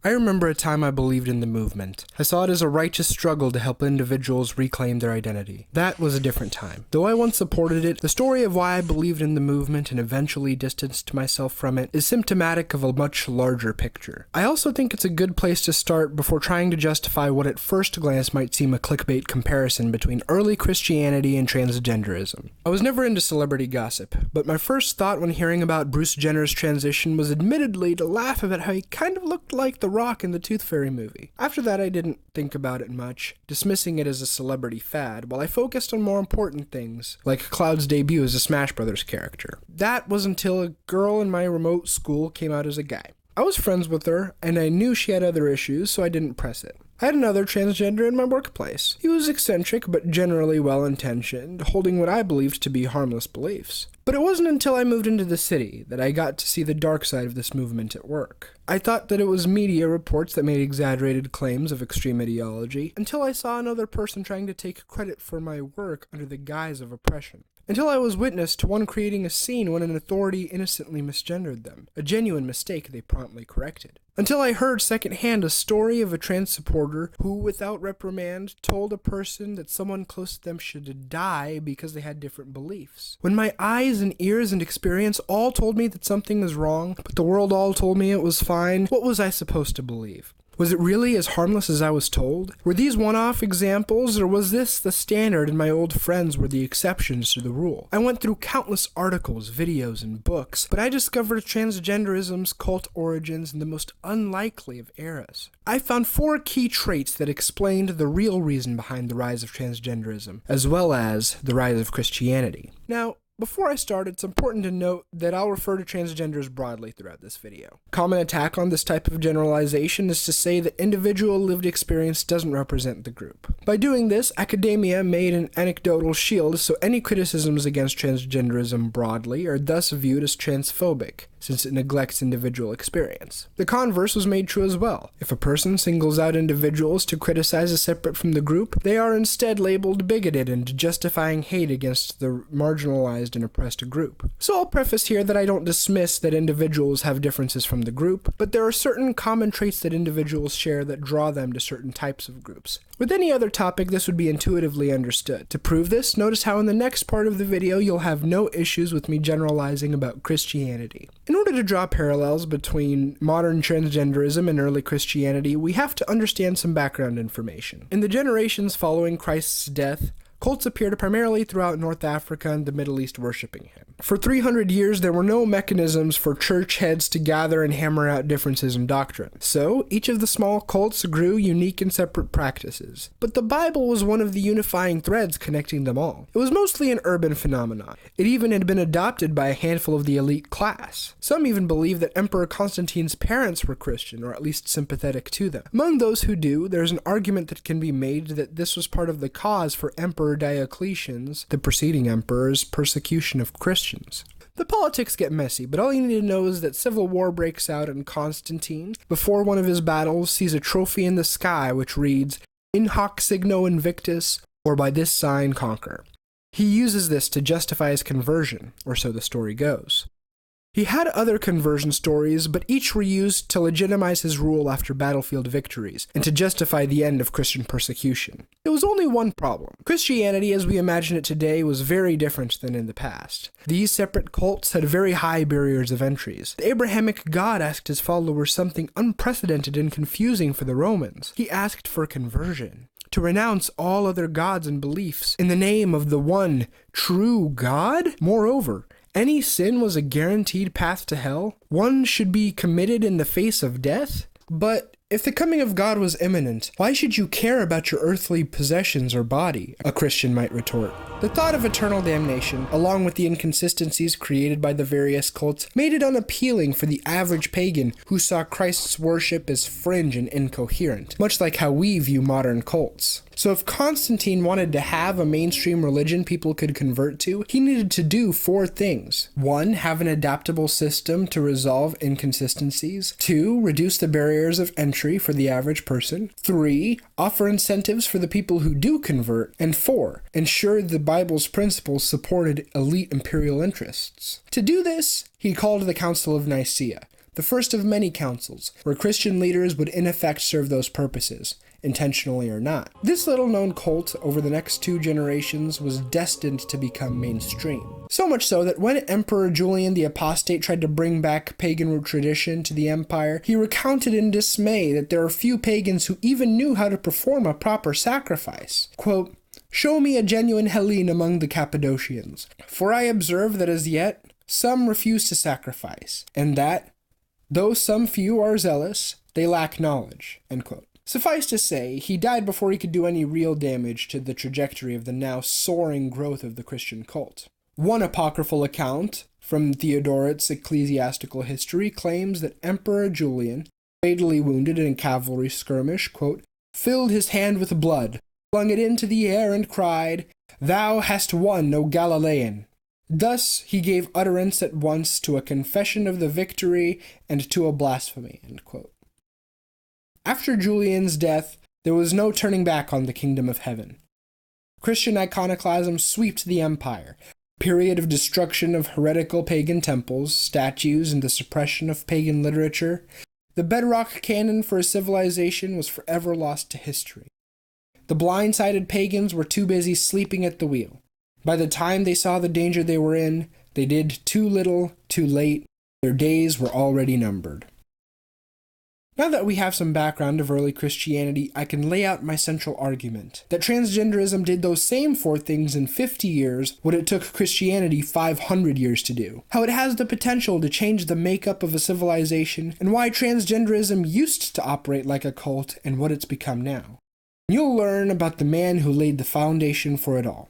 I remember a time I believed in the movement. I saw it as a righteous struggle to help individuals reclaim their identity. That was a different time. Though I once supported it, the story of why I believed in the movement and eventually distanced myself from it is symptomatic of a much larger picture. I also think it's a good place to start before trying to justify what at first glance might seem a clickbait comparison between early Christianity and transgenderism. I was never into celebrity gossip, but my first thought when hearing about Bruce Jenner's transition was admittedly to laugh about how he kind of looked like The Rock in the Tooth Fairy movie. After that, I didn't think about it much, dismissing it as a celebrity fad, while I focused on more important things, like Cloud's debut as a Smash Brothers character. That was until a girl in my remote school came out as a guy. I was friends with her, and I knew she had other issues, so I didn't press it. I had another transgender in my workplace. He was eccentric, but generally well-intentioned, holding what I believed to be harmless beliefs. But it wasn't until I moved into the city that I got to see the dark side of this movement at work. I thought that it was media reports that made exaggerated claims of extreme ideology, until I saw another person trying to take credit for my work under the guise of oppression. Until I was witness to one creating a scene when an authority innocently misgendered them, a genuine mistake they promptly corrected. Until I heard secondhand a story of a trans supporter who, without reprimand, told a person that someone close to them should die because they had different beliefs. When my eyes and ears and experience all told me that something was wrong, but the world all told me it was fine, what was I supposed to believe? Was it really as harmless as I was told? Were these one-off examples, or was this the standard and my old friends were the exceptions to the rule? I went through countless articles, videos, and books, but I discovered transgenderism's cult origins in the most unlikely of eras. I found 4 key traits that explained the real reason behind the rise of transgenderism, as well as the rise of Christianity. Now, before I start, it's important to note that I'll refer to transgenders broadly throughout this video. Common attack on this type of generalization is to say that individual lived experience doesn't represent the group. By doing this, academia made an anecdotal shield, so any criticisms against transgenderism broadly are thus viewed as transphobic, since it neglects individual experience. The converse was made true as well. If a person singles out individuals to criticize as separate from the group, they are instead labeled bigoted and justifying hate against the marginalized and oppressed group. So I'll preface here that I don't dismiss that individuals have differences from the group, but there are certain common traits that individuals share that draw them to certain types of groups. With any other topic, this would be intuitively understood. To prove this, notice how in the next part of the video you'll have no issues with me generalizing about Christianity. In order to draw parallels between modern transgenderism and early Christianity, we have to understand some background information. In the generations following Christ's death, cults appeared primarily throughout North Africa and the Middle East worshiping him. For 300 years, there were no mechanisms for church heads to gather and hammer out differences in doctrine. So, each of the small cults grew unique and separate practices. But the Bible was one of the unifying threads connecting them all. It was mostly an urban phenomenon. It even had been adopted by a handful of the elite class. Some even believe that Emperor Constantine's parents were Christian, or at least sympathetic to them. Among those who do, there's an argument that can be made that this was part of the cause for Emperor Diocletian's, the preceding emperor's, persecution of Christians. The politics get messy, but all you need to know is that civil war breaks out and Constantine, before one of his battles, sees a trophy in the sky which reads, "In hoc signo invictus," or "by this sign conquer." He uses this to justify his conversion, or so the story goes. He had other conversion stories, but each were used to legitimize his rule after battlefield victories, and to justify the end of Christian persecution. There was only one problem. Christianity, as we imagine it today, was very different than in the past. These separate cults had very high barriers of entries. The Abrahamic God asked his followers something unprecedented and confusing for the Romans. He asked for conversion, to renounce all other gods and beliefs in the name of the one true God. Moreover, any sin was a guaranteed path to hell. One should be committed in the face of death. But if the coming of God was imminent, why should you care about your earthly possessions or body? A Christian might retort. The thought of eternal damnation, along with the inconsistencies created by the various cults, made it unappealing for the average pagan who saw Christ's worship as fringe and incoherent, much like how we view modern cults. So if Constantine wanted to have a mainstream religion people could convert to, he needed to do 4 things. 1, have an adaptable system to resolve inconsistencies. 2, reduce the barriers of entry for the average person. 3, offer incentives for the people who do convert. And 4, ensure the Bible's principles supported elite imperial interests. To do this, he called the Council of Nicaea, the first of many councils, where Christian leaders would in effect serve those purposes, intentionally or not. This little-known cult over the next 2 generations was destined to become mainstream. So much so that when Emperor Julian the Apostate tried to bring back pagan tradition to the empire, he recounted in dismay that there are few pagans who even knew how to perform a proper sacrifice. Quote, "Show me a genuine Hellene among the Cappadocians, for I observe that as yet some refuse to sacrifice, and that, though some few are zealous, they lack knowledge." End quote. Suffice to say, he died before he could do any real damage to the trajectory of the now soaring growth of the Christian cult. One apocryphal account from Theodoret's Ecclesiastical History claims that Emperor Julian, fatally wounded in a cavalry skirmish, quote, "filled his hand with blood, flung it into the air, and cried, 'Thou hast won, O Galilean!' Thus he gave utterance at once to a confession of the victory and to a blasphemy." End quote. After Julian's death, there was no turning back on the kingdom of heaven. Christian iconoclasm swept the empire, a period of destruction of heretical pagan temples, statues, and the suppression of pagan literature. The bedrock canon for a civilization was forever lost to history. The blindsided pagans were too busy sleeping at the wheel. By the time they saw the danger they were in, they did too little, too late. Their days were already numbered. Now that we have some background of early Christianity, I can lay out my central argument, that transgenderism did those same 4 things in 50 years what it took Christianity 500 years to do, how it has the potential to change the makeup of a civilization, and why transgenderism used to operate like a cult and what it's become now. You'll learn about the man who laid the foundation for it all.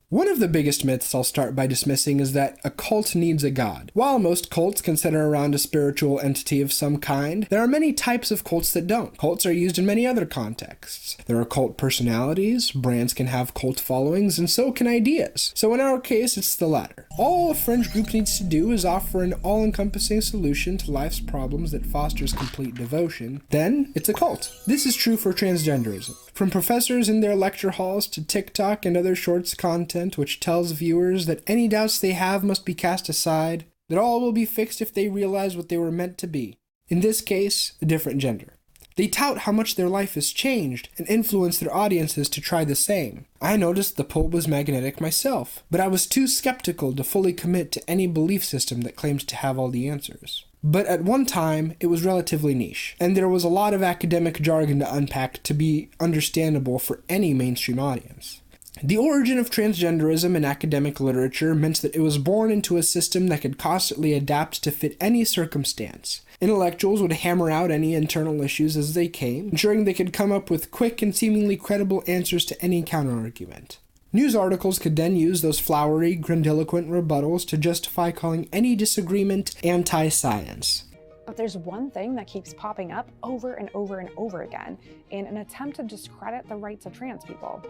One of the biggest myths I'll start by dismissing is that a cult needs a god. While most cults can center around a spiritual entity of some kind, there are many types of cults that don't. Cults are used in many other contexts. There are cult personalities, brands can have cult followings, and so can ideas. So in our case, it's the latter. All a fringe group needs to do is offer an all-encompassing solution to life's problems that fosters complete devotion. Then, it's a cult. This is true for transgenderism. From professors in their lecture halls to TikTok and other shorts content which tells viewers that any doubts they have must be cast aside, that all will be fixed if they realize what they were meant to be. In this case, a different gender. They tout how much their life has changed and influence their audiences to try the same. I noticed the pull was magnetic myself, but I was too skeptical to fully commit to any belief system that claims to have all the answers. But at one time, it was relatively niche, and there was a lot of academic jargon to unpack to be understandable for any mainstream audience. The origin of transgenderism in academic literature meant that it was born into a system that could constantly adapt to fit any circumstance. Intellectuals would hammer out any internal issues as they came, ensuring they could come up with quick and seemingly credible answers to any counterargument. News articles could then use those flowery, grandiloquent rebuttals to justify calling any disagreement anti-science. But there's one thing that keeps popping up over and over and over again in an attempt to discredit the rights of trans people: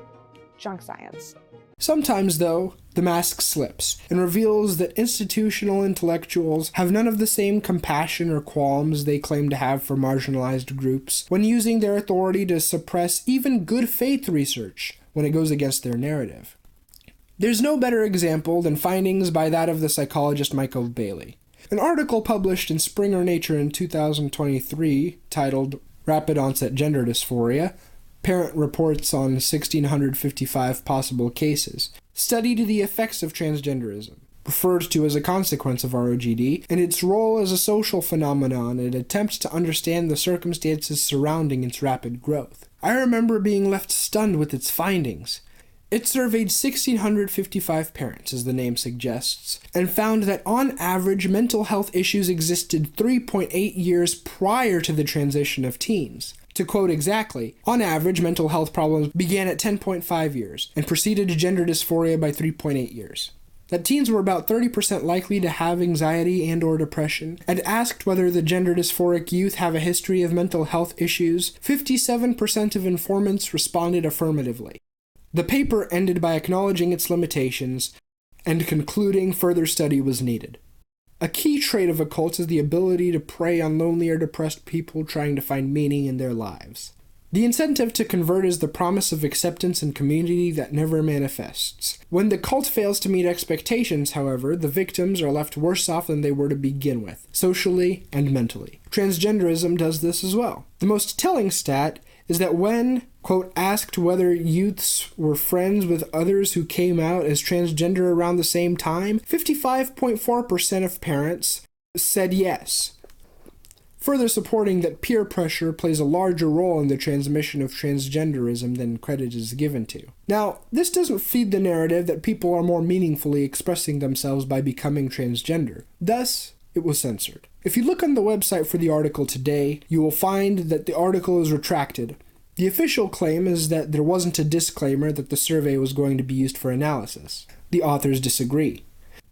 junk science. Sometimes, though, the mask slips and reveals that institutional intellectuals have none of the same compassion or qualms they claim to have for marginalized groups when using their authority to suppress even good faith research when it goes against their narrative. There's no better example than findings by that of the psychologist Michael Bailey. An article published in Springer Nature in 2023, titled "Rapid Onset Gender Dysphoria, Parent Reports on 1,655 Possible Cases," studied the effects of transgenderism, referred to as a consequence of ROGD, and its role as a social phenomenon in attempts to understand the circumstances surrounding its rapid growth. I remember being left stunned with its findings. It surveyed 1,655 parents, as the name suggests, and found that on average mental health issues existed 3.8 years prior to the transition of teens. To quote exactly, on average mental health problems began at 10.5 years and preceded gender dysphoria by 3.8 years. That teens were about 30% likely to have anxiety and/or depression, and asked whether the gender dysphoric youth have a history of mental health issues, 57% of informants responded affirmatively. The paper ended by acknowledging its limitations and concluding further study was needed. A key trait of a cult is the ability to prey on lonely or depressed people trying to find meaning in their lives. The incentive to convert is the promise of acceptance and community that never manifests. When the cult fails to meet expectations, however, the victims are left worse off than they were to begin with, socially and mentally. Transgenderism does this as well. The most telling stat is that when, quote, asked whether youths were friends with others who came out as transgender around the same time, 55.4% of parents said yes, further supporting that peer pressure plays a larger role in the transmission of transgenderism than credit is given to. Now, this doesn't feed the narrative that people are more meaningfully expressing themselves by becoming transgender. Thus, it was censored. If you look on the website for the article today, you will find that the article is retracted. The official claim is that there wasn't a disclaimer that the survey was going to be used for analysis. The authors disagree.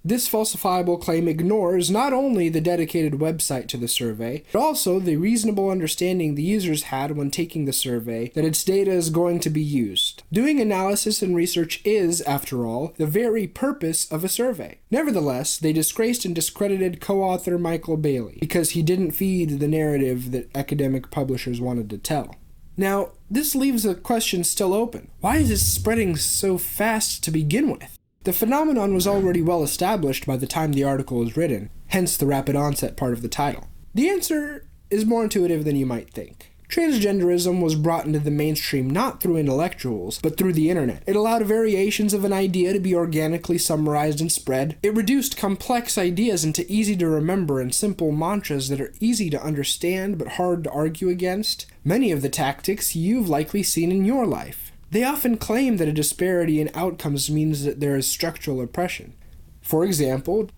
This falsifiable claim ignores not only the dedicated website to the survey, but also the reasonable understanding the users had when taking the survey that its data is going to be used. Doing analysis and research is, after all, the very purpose of a survey. Nevertheless, they disgraced and discredited co-author Michael Bailey because he didn't feed the narrative that academic publishers wanted to tell. Now, this leaves a question still open. Why is this spreading so fast to begin with? The phenomenon was already well established by the time the article was written, hence the rapid onset part of the title. The answer is more intuitive than you might think. Transgenderism was brought into the mainstream not through intellectuals, but through the internet. It allowed variations of an idea to be organically summarized and spread. It reduced complex ideas into easy to remember and simple mantras that are easy to understand but hard to argue against. Many of the tactics you've likely seen in your life. They often claim that a disparity in outcomes means that there is structural oppression. For example,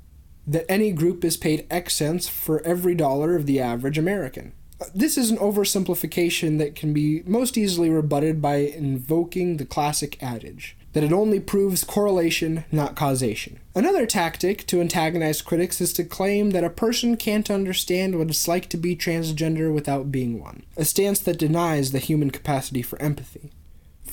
that any group is paid X cents for every dollar of the average American. This is an oversimplification that can be most easily rebutted by invoking the classic adage, that it only proves correlation, not causation. Another tactic to antagonize critics is to claim that a person can't understand what it's like to be transgender without being one, a stance that denies the human capacity for empathy.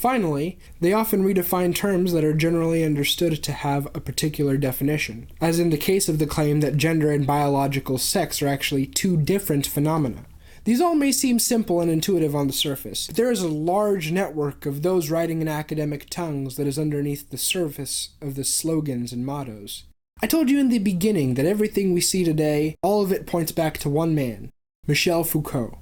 Finally, they often redefine terms that are generally understood to have a particular definition, as in the case of the claim that gender and biological sex are actually two different phenomena. These all may seem simple and intuitive on the surface, but there is a large network of those writing in academic tongues that is underneath the surface of the slogans and mottos. I told you in the beginning that everything we see today, all of it points back to one man, Michel Foucault.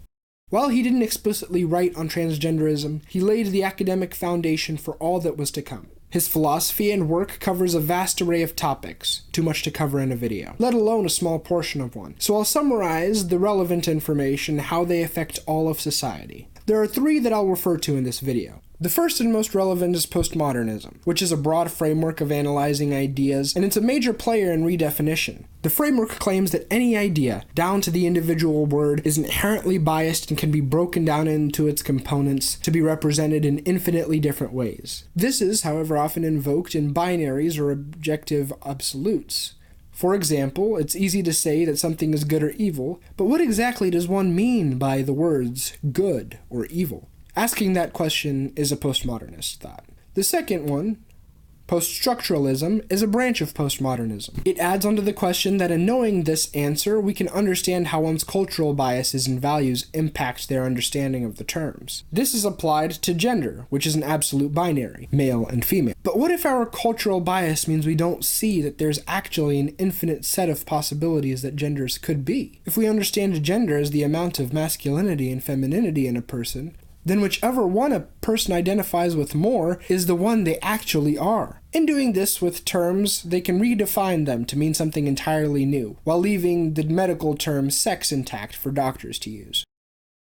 While he didn't explicitly write on transgenderism, he laid the academic foundation for all that was to come. His philosophy and work covers a vast array of topics, too much to cover in a video, let alone a small portion of one. So I'll summarize the relevant information, how they affect all of society. There are three that I'll refer to in this video. The first and most relevant is postmodernism, which is a broad framework of analyzing ideas, and it's a major player in redefinition. The framework claims that any idea, down to the individual word, is inherently biased and can be broken down into its components to be represented in infinitely different ways. This is, however, often invoked in binaries or objective absolutes. For example, it's easy to say that something is good or evil, but what exactly does one mean by the words good or evil? Asking that question is a postmodernist thought. The second one, post-structuralism, is a branch of postmodernism. It adds onto the question that in knowing this answer, we can understand how one's cultural biases and values impact their understanding of the terms. This is applied to gender, which is an absolute binary, male and female. But what if our cultural bias means we don't see that there's actually an infinite set of possibilities that genders could be? If we understand gender as the amount of masculinity and femininity in a person, then whichever one a person identifies with more is the one they actually are. In doing this with terms, they can redefine them to mean something entirely new, while leaving the medical term sex intact for doctors to use.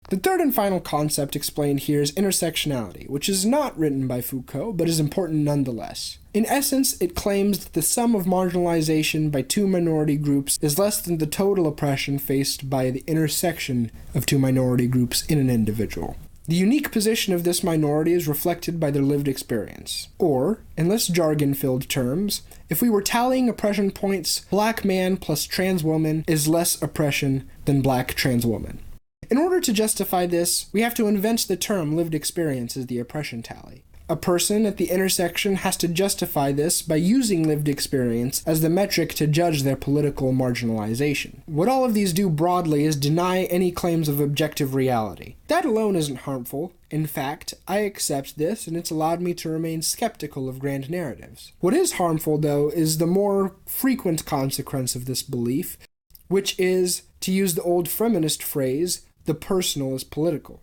The third and final concept explained here is intersectionality, which is not written by Foucault, but is important nonetheless. In essence, it claims that the sum of marginalization by two minority groups is less than the total oppression faced by the intersection of two minority groups in an individual. The unique position of this minority is reflected by their lived experience. Or, in less jargon-filled terms, if we were tallying oppression points, black man plus trans woman is less oppression than black trans woman. In order to justify this, we have to invent the term lived experience as the oppression tally. A person at the intersection has to justify this by using lived experience as the metric to judge their political marginalization. What all of these do broadly is deny any claims of objective reality. That alone isn't harmful. In fact, I accept this, and it's allowed me to remain skeptical of grand narratives. What is harmful, though, is the more frequent consequence of this belief, which is, to use the old feminist phrase, the personal is political.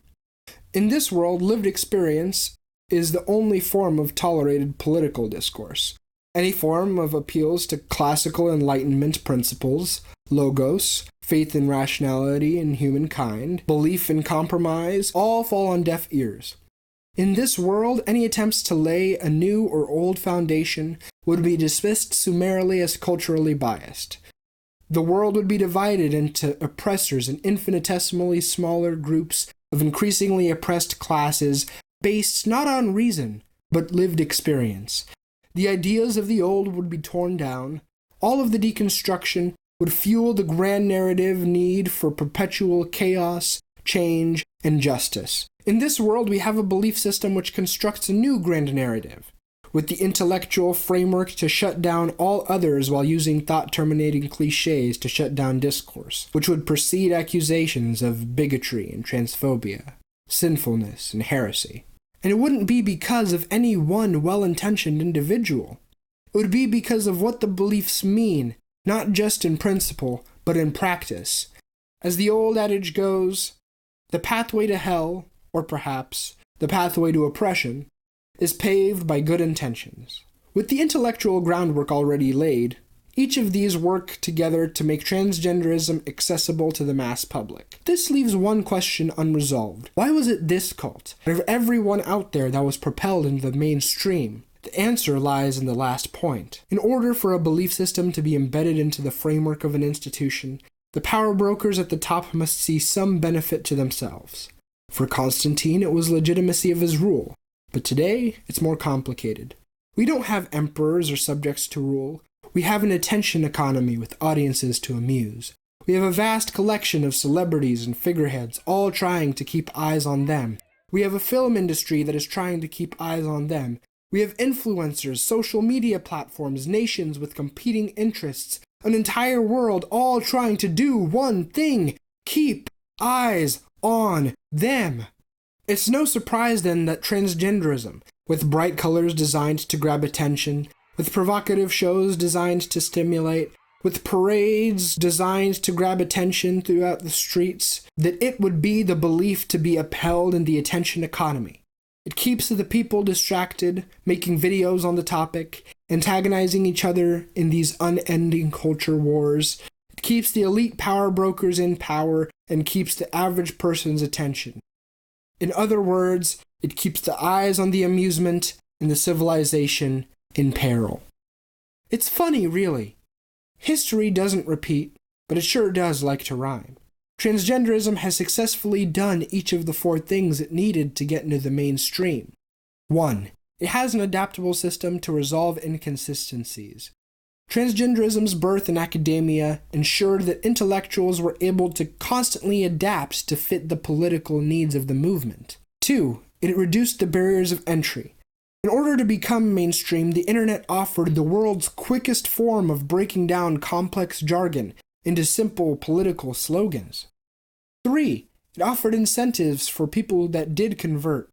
In this world, lived experience is the only form of tolerated political discourse. Any form of appeals to classical Enlightenment principles, logos, faith in rationality and humankind, belief in compromise, all fall on deaf ears. In this world, any attempts to lay a new or old foundation would be dismissed summarily as culturally biased. The world would be divided into oppressors and infinitesimally smaller groups of increasingly oppressed classes based not on reason, but lived experience. The ideas of the old would be torn down. All of the deconstruction would fuel the grand narrative need for perpetual chaos, change, and justice. In this world, we have a belief system which constructs a new grand narrative, with the intellectual framework to shut down all others while using thought-terminating cliches to shut down discourse, which would precede accusations of bigotry and transphobia, sinfulness and heresy. And it wouldn't be because of any one well-intentioned individual. It would be because of what the beliefs mean, not just in principle, but in practice. As the old adage goes, the pathway to hell, or perhaps the pathway to oppression, is paved by good intentions. With the intellectual groundwork already laid, each of these work together to make transgenderism accessible to the mass public. This leaves one question unresolved. Why was it this cult, out of everyone out there, that was propelled into the mainstream? The answer lies in the last point. In order for a belief system to be embedded into the framework of an institution, the power brokers at the top must see some benefit to themselves. For Constantine, it was legitimacy of his rule. But today, it's more complicated. We don't have emperors or subjects to rule. We have an attention economy with audiences to amuse. We have a vast collection of celebrities and figureheads, all trying to keep eyes on them. We have a film industry that is trying to keep eyes on them. We have influencers, social media platforms, nations with competing interests, an entire world all trying to do one thing: keep eyes on them. It's no surprise then that transgenderism, with bright colors designed to grab attention, with provocative shows designed to stimulate, with parades designed to grab attention throughout the streets, that it would be the belief to be upheld in the attention economy. It keeps the people distracted, making videos on the topic, antagonizing each other in these unending culture wars. It keeps the elite power brokers in power and keeps the average person's attention. In other words, it keeps the eyes on the amusement and the civilization in peril. It's funny, really. History doesn't repeat, but it sure does like to rhyme. Transgenderism has successfully done each of the four things it needed to get into the mainstream. 1. It has an adaptable system to resolve inconsistencies. Transgenderism's birth in academia ensured that intellectuals were able to constantly adapt to fit the political needs of the movement. 2. It reduced the barriers of entry. In order to become mainstream, the internet offered the world's quickest form of breaking down complex jargon into simple political slogans. 3. It offered incentives for people that did convert.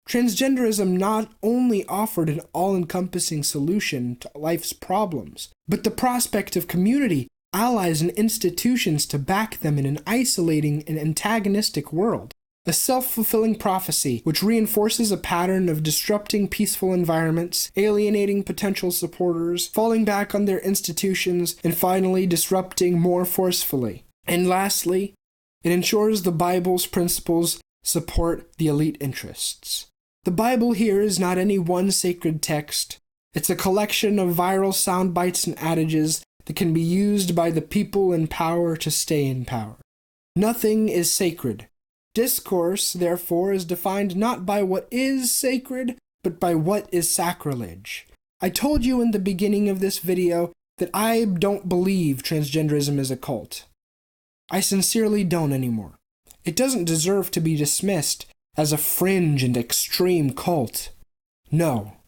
Transgenderism not only offered an all-encompassing solution to life's problems, but the prospect of community, allies, and institutions to back them in an isolating and antagonistic world. A self-fulfilling prophecy which reinforces a pattern of disrupting peaceful environments, alienating potential supporters, falling back on their institutions, and finally disrupting more forcefully. And lastly, it ensures the Bible's principles support the elite interests. The Bible here is not any one sacred text. It's a collection of viral sound bites and adages that can be used by the people in power to stay in power. Nothing is sacred. Discourse, therefore, is defined not by what is sacred, but by what is sacrilege. I told you in the beginning of this video that I don't believe transgenderism is a cult. I sincerely don't anymore. It doesn't deserve to be dismissed as a fringe and extreme cult. No.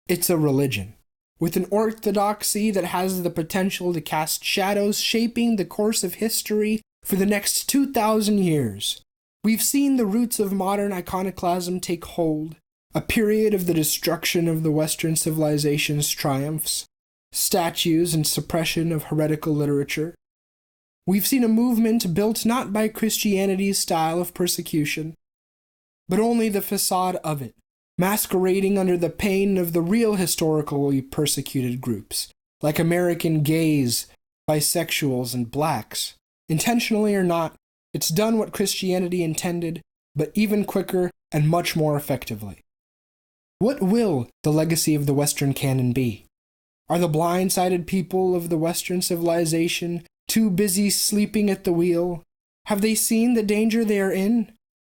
It's a religion, with an orthodoxy that has the potential to cast shadows shaping the course of history for the next 2,000 years. We've seen the roots of modern iconoclasm take hold, a period of the destruction of the Western civilization's triumphs, statues and suppression of heretical literature. We've seen a movement built not by Christianity's style of persecution, but only the facade of it, masquerading under the pain of the real historically persecuted groups, like American gays, bisexuals, and blacks. Intentionally or not, it's done what Christianity intended, but even quicker and much more effectively. What will the legacy of the Western canon be? Are the blind-sided people of the Western civilization too busy sleeping at the wheel? Have they seen the danger they are in?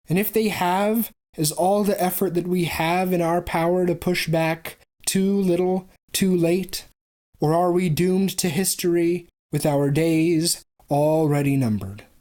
And if they have, is all the effort that we have in our power to push back too little, too late? Or are we doomed to history with our days already numbered?